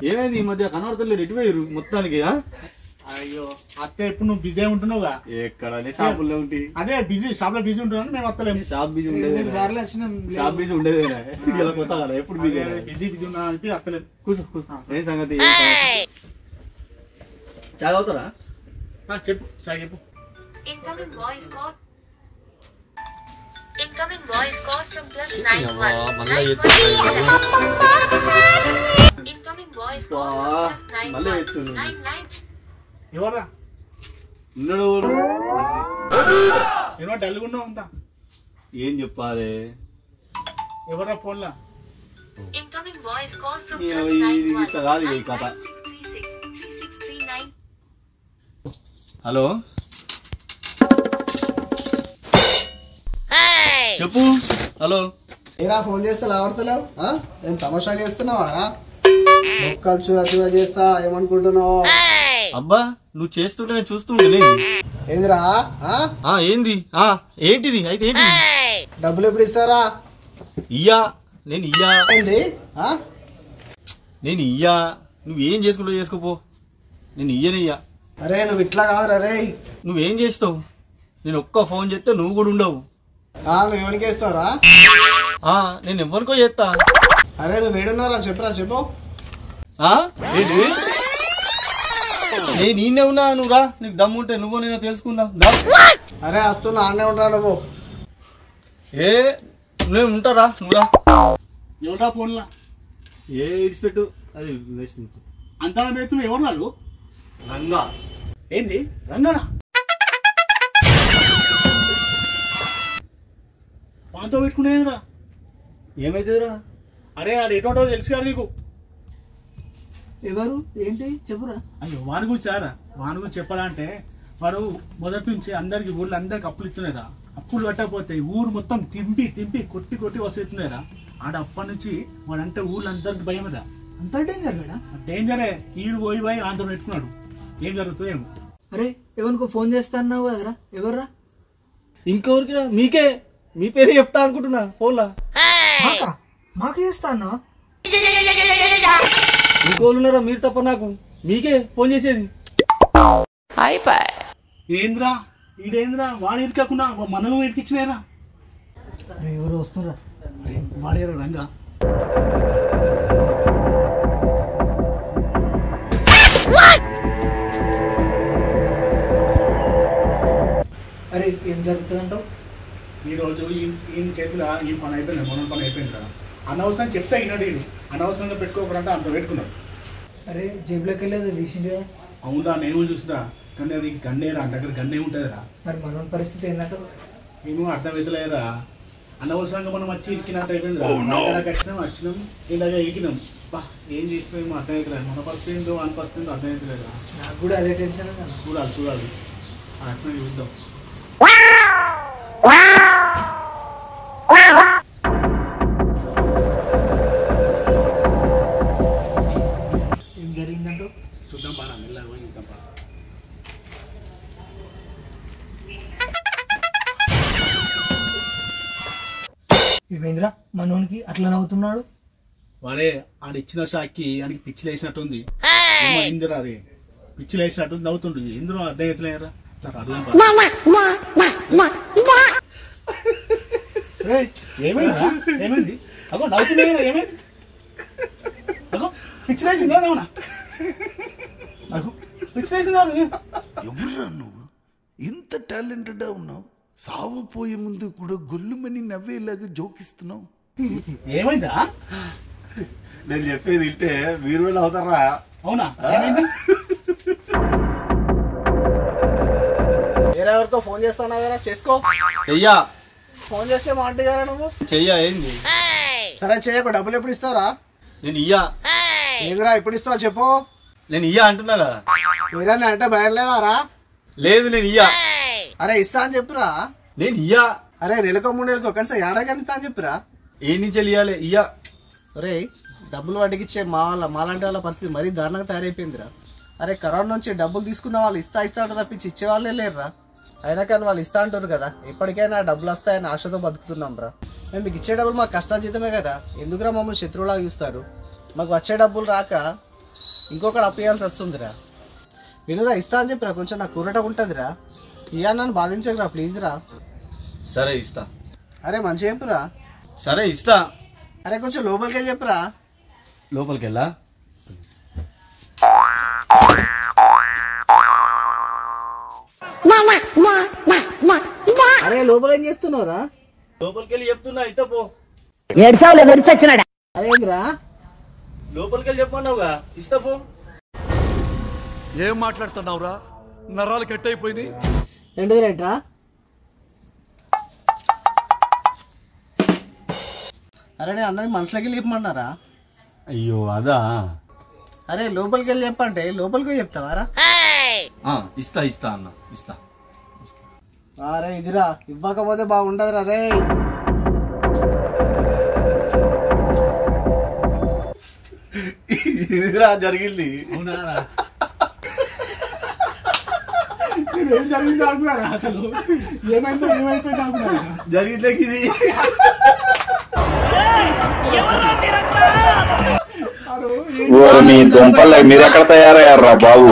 ఏమైంది ఈ మధ్య కనబడతలేదు ఎటు పోయారు మొత్తానికి? అయ్యో అత్త ఎప్పుడు నువ్వు బిజీ ఉంటున్నావుగా? ఎక్కడ షాపుల్లో ఉంటే అదే బిజీ షాప్ లో బిజీ ఉంటున్నాను మేము వస్తలేము. షాప్ బిజీ ఉండేది, షాప్ బిజీ ఉండేది ఇలా కొత్త కదా ఎప్పుడు బిజీ బిజీ ఉన్నా అని వస్తలేదు. కూర్చో ఏం సంగతి? చాయ్ అవుతారా? చెప్పు చాయ్ చెప్పు. Incoming voice call from +91. Incoming voice call from +91. ఎవరా ఉన్నాడు? ఏమో డల్గా ఉన్నావు అంతా. ఏం చెప్పాలి? ఎవరా ఫోన్లా? Incoming voice call from +91. Hello చెప్పు. హలో ఏరా ఫోన్ చేస్తే లావడతలేవు? ఏం తమాషా చేస్తున్నావా? మొక్కలు చూర చూర చేస్తా ఏమనుకుంటున్నావు? అబ్బా నువ్వు చేస్తుంటే నేను చూస్తుంటే ఏందిరా? ఏంది ఏంటిది అయితే ఏంటి? డబ్బులు ఎప్పుడు ఇస్తారా? ఇయ్యా నేను ఇయ్యా. ఏంది? నేను ఇయ్యా, నువ్వేం చేసుకుంటావు చేసుకోపో, నేను ఇయ్యనియ్యా. అరే నువ్వు ఇట్లా కాదురా రే. నువ్వేం చేస్తావు? నేను ఒక్క ఫోన్ చేస్తే నువ్వు కూడా ఉండవు. నువ్వు ఎవరికి వేస్తావురా? నేను ఎవరికో చేస్తా. అరే నువ్వు ఏడున్నారా చెప్పురా చెప్పు. ఏంటి? నేను ఈయనే ఉన్నా, నువ్వు రా. నీకు దమ్ము ఉంటే నువ్వు నేను తెలుసుకుందాం. అరే వస్తున్నా ఆడనే ఉంటా నువ్వు. నేను ఉంటారా? నువ్వు రా. ఎవరా ఫోన్లా? ఇడిచిపెట్టు అది అంతా పెడుతున్నా. ఎవరు రాడు? రంగా. ఏంది రంగనా? వాంతో పెట్టుకునేదిరా? ఏమైతుందిరా? అరే ఆడు ఎటువంటి తెలుసు కదా నీకు? ఎవరు ఏంటి చెప్పురా. అయ్యో వాని గురించి సారా, వాని గురించి చెప్పాలంటే వాడు మొదటి నుంచి అందరికి ఊళ్ళో అందరికి అప్పులు ఇస్తున్నారా. అప్పులు కట్టకపోతే ఊరు మొత్తం తింపి తింపి కొట్టి కొట్టి వస్తున్నారా. ఆడ అప్పటి నుంచి వాడంటే ఊళ్ళో అందరికి భయమరా. అంత డేంజర్ కదా? డేంజరే. ఈడు పోయి పోయి ఆంధ్ర పెట్టుకున్నాడు. ఏం జరుగుతుందో ఏమో. అరే ఎవరికో ఫోన్ చేస్తా అన్నావు కదరా? ఎవర్రా? ఇంకెవరికి రా? మీకే, మీ పేరే చెప్తా అనుకుంటున్నా ఫోన్లా. మాకు చేస్తా అన్నావా? ఇంకోళ్ళు ఉన్నారా మీరు తప్ప? నాకు మీకే ఫోన్ చేసేది. ఏంద్రా ఈడేంద్రా? వాడు ఇరికాకుండా మనలో ఇరికిచ్చినారా? ఎవరు వస్తున్నా? వాడేరా రంగా? అరే ఏం జరుగుతుందంటావు? ఈరోజు ఈయన చేతిలో ఈ పని అయిపోయింది, మన పని అయిపోయింది కదా. అనవసరం చెప్తే ఈనాడు ఈడు అనవసరంగా పెట్టుకోకూడదంటే అంత పెట్టుకున్నాడు. అరే జేబులోకి వెళ్ళేది తీసింది కదా? అవునా? నేను చూసినా కానీ అది గన్నేరా, దగ్గర గన్నే ఉంటుందిరా. మరి మన పరిస్థితి ఏంటంటారు? మేము అర్థమవుతలేరా. అనవసరంగా మనం వచ్చి ఇరికినట్టు అయిపోయిందిరా. వచ్చినాం ఇలాగే ఇరికినాం. బా ఏం చేసినా అర్థమవుతలేదు. మన పరిస్థితి ఏందో మన పరిస్థితి ఏందో అర్థమవుతలేదా. నాకు కూడా అదే టెన్షన్. చూడాలి వచ్చిన చూద్దాం. ఏం జరిగిందంటూ చూద్దాం బాగా మెల్లగా పోయి చూద్దాం బాగా. ఏమైందిరా మనోనికి అట్లా నవ్వుతున్నాడు? వాడే ఆడిచ్చిన షాక్కి ఆడికి పిచ్చి లేచినట్టుంది. ఇందిరా రే పిచ్చి లేచినట్టు నవ్వుతుండు. ఎందులో అర్థం అవుతలేరా? ఏమైంది? అగో నవ్వుతుంది. ఏమైంది? అగో పిచ్చి లేచిందా? నవ్వునా నాకు పిచ్చి లేచిందా? ఎవరురా నువ్వు? ఇంత టాలెంటెడ్ ఉన్నావు, సావుపోయే ముందు కూడా గొల్లుమని నవ్వేలాగా జోకిస్తున్నావు. ఏమైందా? నేను చెప్పేది వింటే మీరు కూడా అవుతారా? అవునా? ఏమైంది? వేరెవరికో ఫోన్ చేస్తానా కదా? చేసుకో. చెయ్యా. ఫోన్ చేస్తే మా ఆంటీ గారా నువ్వు? చెయ్యా. ఏంది? సరే చేయకు. డబ్బులు ఎప్పుడు ఇస్తారా? నేను ఇయ్యా. ఏదిరా ఎప్పుడు ఇస్తావు చెప్పు. నేను ఇయ్యా అంటున్నా కదా. మీరన్నా అంటే బయలుదేరారా? లేదు నేను ఇయ్యా. అరే ఇస్తా అని చెప్పురా. నేను ఇయ్యా. అరే నెలకో 3 నెలకో కనీసం ఏడాది ఇస్తా అని చెప్పురా. ఏ నుంచి ఇయ్యాలి? ఇయ్యా. అరే డబ్బులు వడ్డీకిచ్చే మాలాంటి వాళ్ళ పరిస్థితి మరీ దారుణంగా తయారైపోయిందిరా. అరే కరోనా నుంచి డబ్బులు తీసుకున్న వాళ్ళు ఇస్తా అంటారు తప్పించి ఇచ్చే వాళ్ళే లేరురా. అయినా కానీ వాళ్ళు ఇస్తా అంటారు కదా. ఎప్పటికైనా డబ్బులు వస్తాయని ఆశతో బతుకుతున్నాం రా. మేము మీకు ఇచ్చే డబ్బులు మాకు కష్టాజీతమే కదా. ఎందుకురా మమ్మల్ని శత్రువులాగా చూస్తారు? మాకు వచ్చే డబ్బులు రాక ఇంకొకటి అప్పేయాల్సి వస్తుందిరా. వినురా, ఇస్తా అని చెప్పిరా, కొంచెం నాకు కూరట ఉంటుందిరా. ఇయ్యా, నన్ను బాధించకురా ప్లీజ్ రా. సరే ఇస్తా. అరే మంచిగా చెప్పురా. సరే ఇస్తా. అరే కొంచెం లోపలికి వెళ్ళి చెప్పురా. లోపలికి వెళ్ళా? అరే లోపల ఏం చేస్తున్నావురా? లోపలికి వెళ్ళి చెప్తున్నా, ఇస్తా పో. అరే ఏందిరా? లోపలికి వెళ్ళి చెప్పన్నావుగా, ఇస్తా పో. ఏం మాట్లాడుతున్నావురా? నరాలు కట్ అయిపోయింది. రెండుది రేట్రా? అరే నేను అన్నది మనసులోకి వెళ్ళి చెప్పమన్నారా? అయ్యో అదా. అరే లోపలికి వెళ్ళి చెప్పంటే లోపలికి చెప్తావారా? ఇస్తా ఇస్తా అన్న, ఇస్తా. అరే ఇదిరా, ఇవ్వకపోతే బాగుండదురా. రే ఇదిరా జరిగింది. అవునారా? ఏం జరిగిందో అనుకున్నారా? అసలు ఏమైందో ఏమైపోయింది అనుకున్నారా? జరిగిందే ఇది. మీ దుంపలు మీరెక్కడ తయారయ్యారా బాబు?